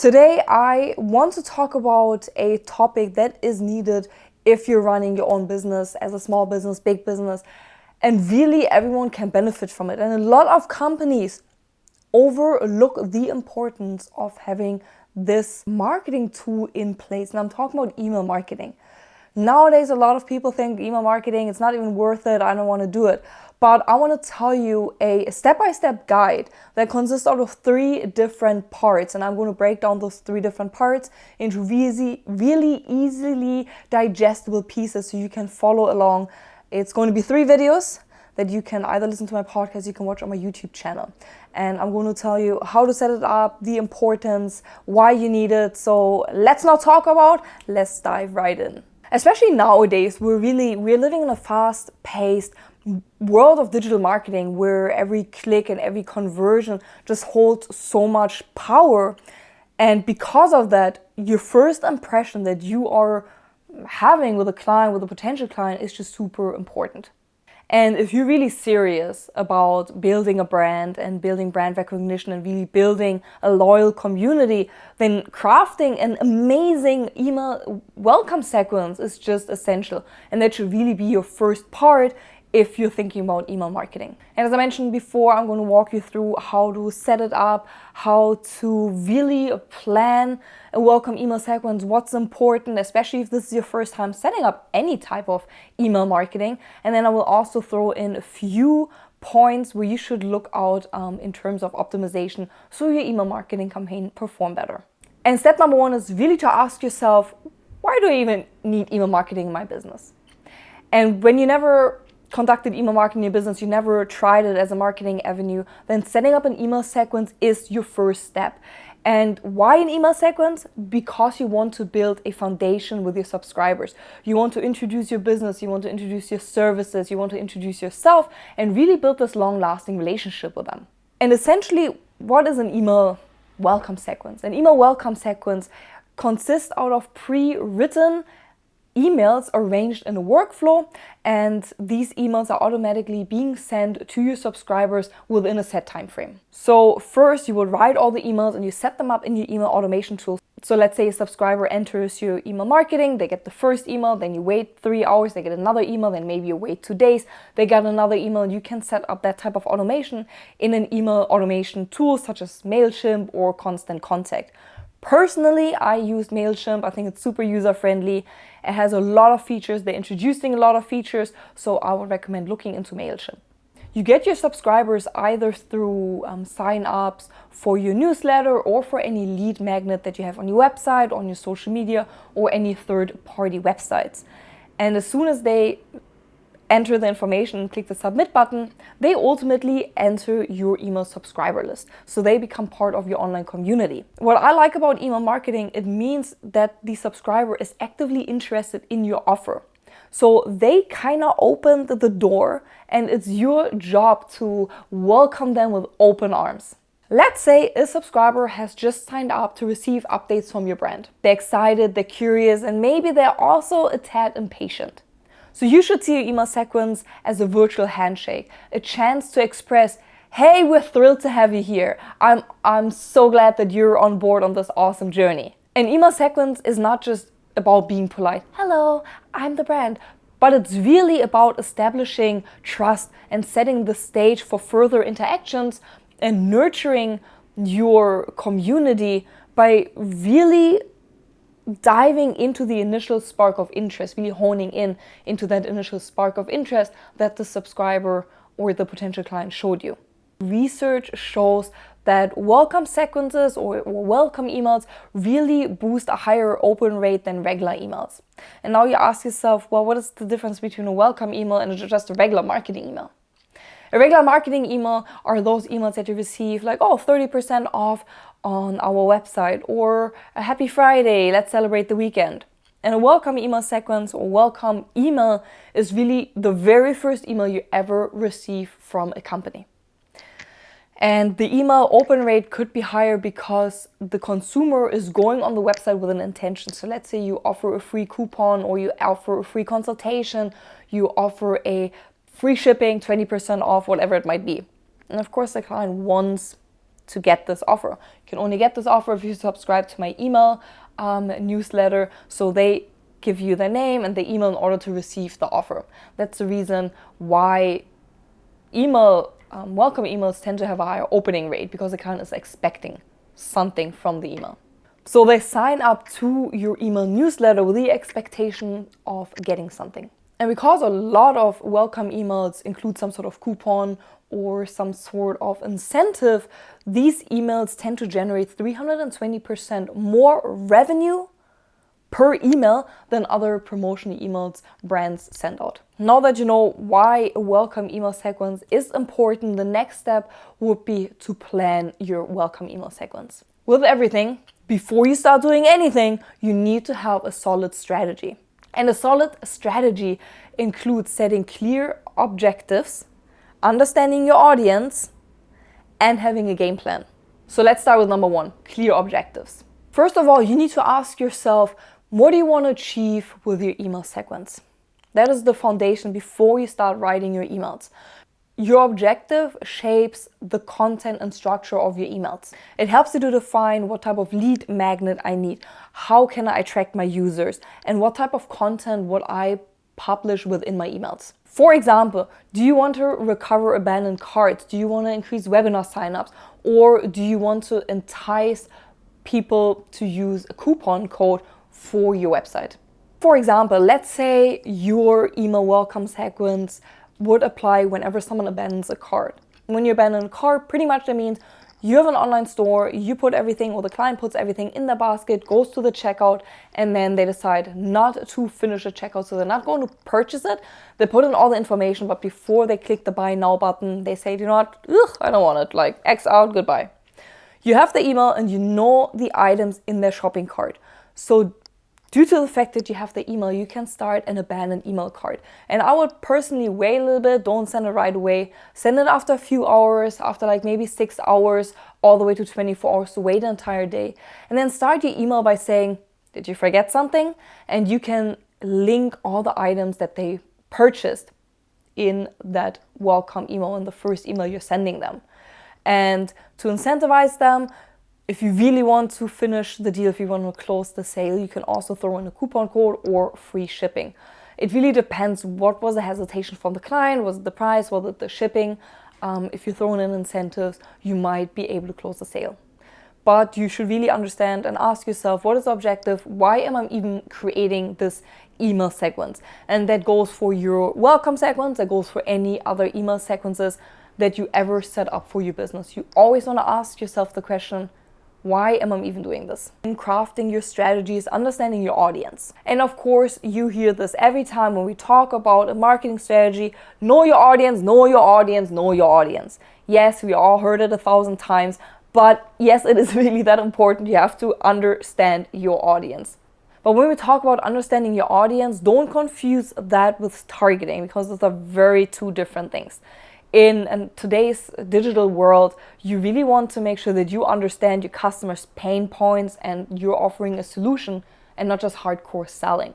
Today, I want to talk about a topic that is needed if you're running your own business, as a small business, big business, and really everyone can benefit from it. And a lot of companies overlook the importance of having this marketing tool in place. And I'm talking about email marketing. Nowadays, a lot of people think email marketing, it's not even worth it, I don't want to do it. But I want to tell you a step-by-step guide that consists out of 3 different parts. And I'm going to break down those 3 different parts into really easily digestible pieces so you can follow along. It's going to be 3 videos that you can either listen to my podcast, you can watch on my YouTube channel. And I'm going to tell you how to set it up, the importance, why you need it. So let's not talk about, let's dive right in. Especially nowadays, we're living in a fast-paced world of digital marketing where every click and every conversion just holds so much power. And because of that, your first impression that you are having with a client, with a potential client, is just super important. And if you're really serious about building a brand and building brand recognition and really building a loyal community, then crafting an amazing email welcome sequence is just essential. And that should really be your first part if you're thinking about email marketing. And as I mentioned before, I'm going to walk you through how to set it up, how to really plan a welcome email sequence, what's important, especially if this is your first time setting up any type of email marketing. And then I will also throw in a few points where you should look out in terms of optimization so your email marketing campaign perform better. And step number 1 is really to ask yourself, why do I even need email marketing in my business? And when you never conducted email marketing in your business, you never tried it as a marketing avenue, then setting up an email sequence is your first step. And why an email sequence? Because you want to build a foundation with your subscribers. You want to introduce your business, you want to introduce your services, you want to introduce yourself and really build this long-lasting relationship with them. And essentially, what is an email welcome sequence? An email welcome sequence consists out of pre-written emails arranged in a workflow, and these emails are automatically being sent to your subscribers within a set time frame. So first you will write all the emails and you set them up in your email automation tool. So let's say a subscriber enters your email marketing, they get the first email, then you wait 3 hours, they get another email, then maybe you wait 2 days, they get another email. You can set up that type of automation in an email automation tool such as MailChimp or Constant Contact. Personally, I use MailChimp. I think it's super user-friendly. It has a lot of features. They're introducing a lot of features, so I would recommend looking into MailChimp. You get your subscribers either through sign-ups for your newsletter or for any lead magnet that you have on your website, on your social media, or any third-party websites. And as soon as they enter the information, click the submit button, they ultimately enter your email subscriber list. So they become part of your online community. What I like about email marketing, it means that the subscriber is actively interested in your offer. So they kind of opened the door and it's your job to welcome them with open arms. Let's say a subscriber has just signed up to receive updates from your brand. They're excited, they're curious, and maybe they're also a tad impatient. So you should see your email sequence as a virtual handshake, a chance to express, hey, we're thrilled to have you here. I'm so glad that you're on board on this awesome journey. An email sequence is not just about being polite, hello, I'm the brand, but it's really about establishing trust and setting the stage for further interactions and nurturing your community by really diving into the initial spark of interest, really honing into that initial spark of interest that the subscriber or the potential client showed you. Research shows that welcome sequences or welcome emails really boost a higher open rate than regular emails. And now you ask yourself, well, what is the difference between a welcome email and just a regular marketing email? A regular marketing email are those emails that you receive like, oh, 30% off on our website, or a happy Friday, let's celebrate the weekend. And a welcome email sequence or welcome email is really the very first email you ever receive from a company. And the email open rate could be higher because the consumer is going on the website with an intention. So let's say you offer a free coupon or you offer a free consultation, you offer a free shipping, 20% off, whatever it might be. And of course the client wants to get this offer. You can only get this offer if you subscribe to my email newsletter. So they give you their name and the email in order to receive the offer. That's the reason why welcome emails tend to have a higher opening rate, because the client is expecting something from the email. So they sign up to your email newsletter with the expectation of getting something. And because a lot of welcome emails include some sort of coupon or some sort of incentive, these emails tend to generate 320% more revenue per email than other promotional emails brands send out. Now that you know why a welcome email sequence is important, the next step would be to plan your welcome email sequence. With everything, before you start doing anything, you need to have a solid strategy. And a solid strategy includes setting clear objectives, understanding your audience, and having a game plan. So let's start with number 1, clear objectives. First of all, you need to ask yourself, what do you want to achieve with your email sequence? That is the foundation before you start writing your emails. Your objective shapes the content and structure of your emails. It helps you to define what type of lead magnet I need, how can I attract my users, and what type of content would I publish within my emails. For example, do you want to recover abandoned carts? Do you want to increase webinar signups? Or do you want to entice people to use a coupon code for your website? For example, let's say your email welcome sequence would apply whenever someone abandons a cart. When you abandon a cart, pretty much that means you have an online store, you put everything, or the client puts everything in the basket, goes to the checkout, and then they decide not to finish the checkout. So they're not going to purchase it. They put in all the information, but before they click the buy now button, they say, you know what, I don't want it, like X out, goodbye. You have the email and you know the items in their shopping cart. So due to the fact that you have the email, you can start an abandoned email cart. And I would personally wait a little bit, don't send it right away. Send it after a few hours, after like maybe 6 hours, all the way to 24 hours, so wait an entire day. And then start your email by saying, did you forget something? And you can link all the items that they purchased in that welcome email, in the first email you're sending them. And to incentivize them, if you really want to finish the deal, if you want to close the sale, you can also throw in a coupon code or free shipping. It really depends what was the hesitation from the client. Was it the price? Was it the shipping? If you're throwing in incentives, you might be able to close the sale. But you should really understand and ask yourself, what is the objective? Why am I even creating this email sequence? And that goes for your welcome sequence, that goes for any other email sequences that you ever set up for your business. You always want to ask yourself the question, why am I even doing this? In crafting your strategies, understanding your audience. And of course, you hear this every time when we talk about a marketing strategy. Know your audience, know your audience, know your audience. Yes, we all heard it 1,000 times, but yes, it is really that important. You have to understand your audience. But when we talk about understanding your audience, don't confuse that with targeting, because those are very two different things. In today's digital world, you really want to make sure that you understand your customers' pain points and you're offering a solution and not just hardcore selling.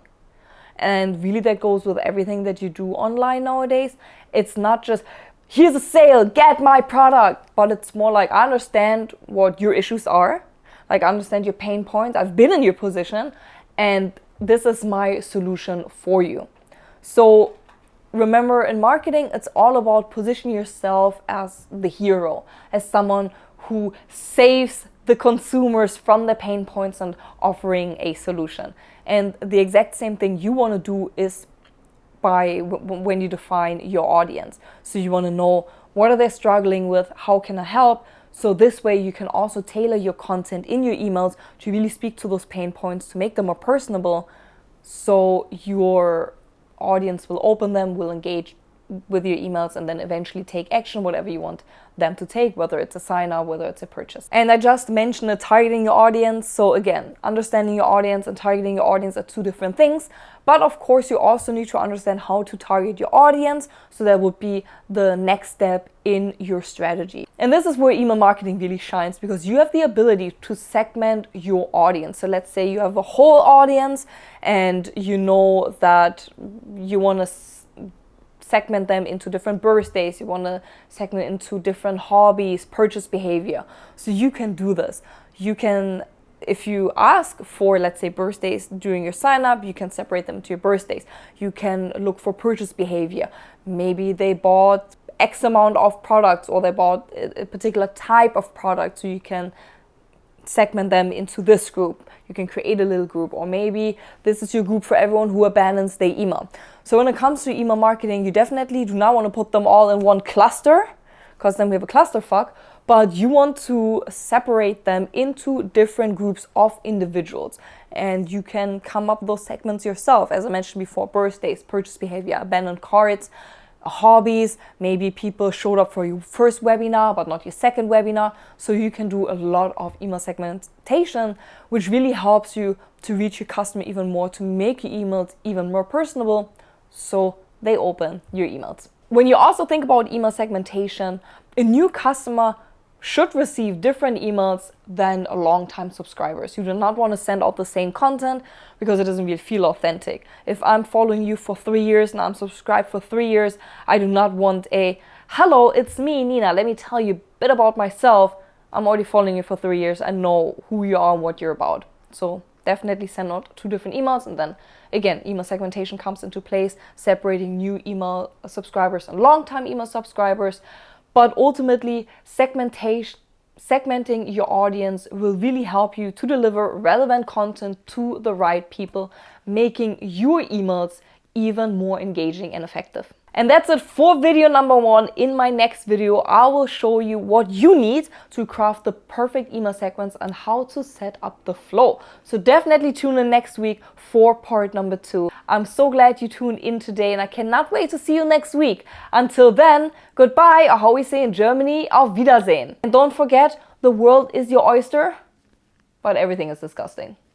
And really that goes with everything that you do online nowadays. It's not just, here's a sale, get my product, but it's more like, I understand what your issues are, like I understand your pain points, I've been in your position, and this is my solution for you. So remember, in marketing, it's all about positioning yourself as the hero, as someone who saves the consumers from the pain points and offering a solution. And the exact same thing you want to do is when you define your audience. So you want to know, what are they struggling with? How can I help? So this way you can also tailor your content in your emails to really speak to those pain points, to make them more personable, so your audience will open them, will engage with your emails, and then eventually take action, whatever you want them to take, whether it's a sign up, whether it's a purchase. And I just mentioned targeting your audience. So again, understanding your audience and targeting your audience are two different things. But of course, you also need to understand how to target your audience. So that would be the next step in your strategy. And this is where email marketing really shines, because you have the ability to segment your audience. So let's say you have a whole audience and you know that you want to segment them into different birthdays, you want to segment into different hobbies, purchase behavior. So you can do this. You can, if you ask for, let's say, birthdays during your sign up, you can separate them to your birthdays. You can look for purchase behavior. Maybe they bought X amount of products, or they bought a particular type of product, so you can segment them into this group. You can create a little group, or maybe this is your group for everyone who abandons their email. So when it comes to email marketing, you definitely do not want to put them all in one cluster, because then we have a clusterfuck, but you want to separate them into different groups of individuals. And you can come up with those segments yourself. As I mentioned before, birthdays, purchase behavior, abandoned carts, hobbies, maybe people showed up for your first webinar but not your second webinar. So you can do a lot of email segmentation, which really helps you to reach your customer even more, to make your emails even more personable so they open your emails. When you also think about email segmentation, a new customer should receive different emails than long-time subscribers. You do not want to send out the same content because it doesn't really feel authentic. If I'm following you for 3 years and I'm subscribed for 3 years, I do not want a, hello, it's me, Nina, let me tell you a bit about myself. I'm already following you for 3 years. I know who you are and what you're about. So definitely send out 2 different emails, and then again, email segmentation comes into place, separating new email subscribers and long-time email subscribers. But ultimately, segmenting your audience will really help you to deliver relevant content to the right people, making your emails even more engaging and effective. And that's it for video number 1. In my next video, I will show you what you need to craft the perfect email sequence and how to set up the flow. So definitely tune in next week for part number 2. I'm so glad you tuned in today, and I cannot wait to see you next week. Until then, goodbye, or how we say in Germany, auf Wiedersehen. And don't forget, the world is your oyster, but everything is disgusting.